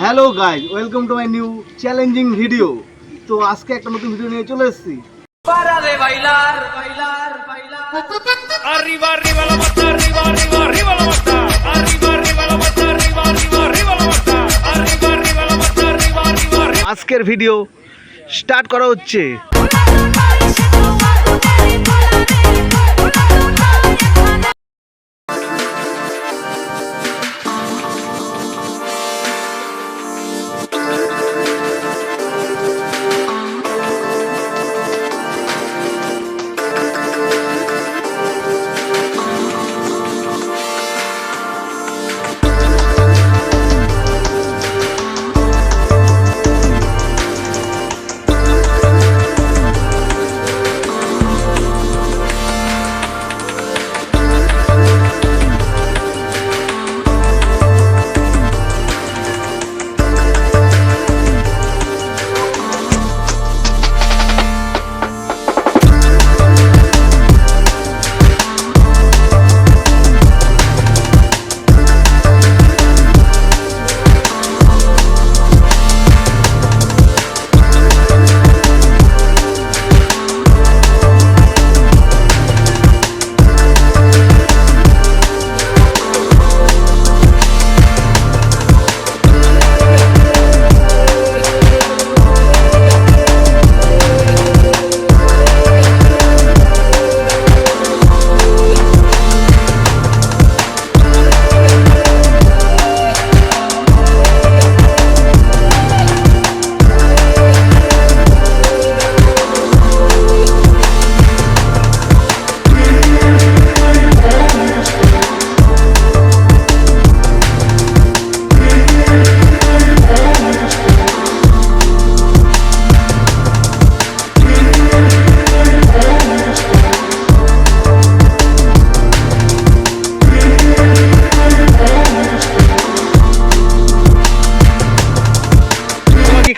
Hello guys, welcome to my new challenging video. তো আজকে একটা নতুন ভিডিও নিয়ে চলে এসেছি। আজকের ভিডিও স্টার্ট করা হচ্ছে।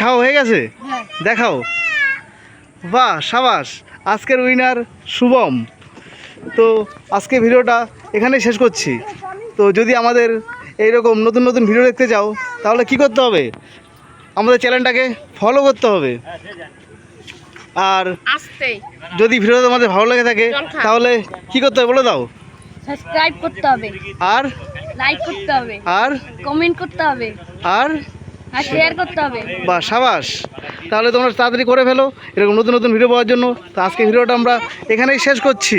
খাওয়া হয়ে গেছে? দেখাও। বাহ, সাবাস। আজকের উইনার শুভম। তো আজকে ভিডিওটা এখানেই শেষ করছি। তো যদি আমাদের এইরকম নতুন নতুন ভিডিও দেখতে চাও তাহলে কি করতে হবে? আমাদের চ্যানেলটাকে ফলো করতে হবে। আর যদি ভিডিও তোমাদের ভালো লেগে থাকে তাহলে কি করতে হবে বলে দাও। সাবস্ক্রাইব করতে হবে, আর লাইক করতে হবে, আর কমেন্ট করতে হবে, আর শেয়ার করতে হবে। বাহ, সাবাস। তাহলে তোমরা তাড়াতাড়ি করে ফেলো এরকম নতুন নতুন ভিডিও পাওয়ার জন্য। তো আজকে ভিডিওটা আমরা এখানেই শেষ করছি।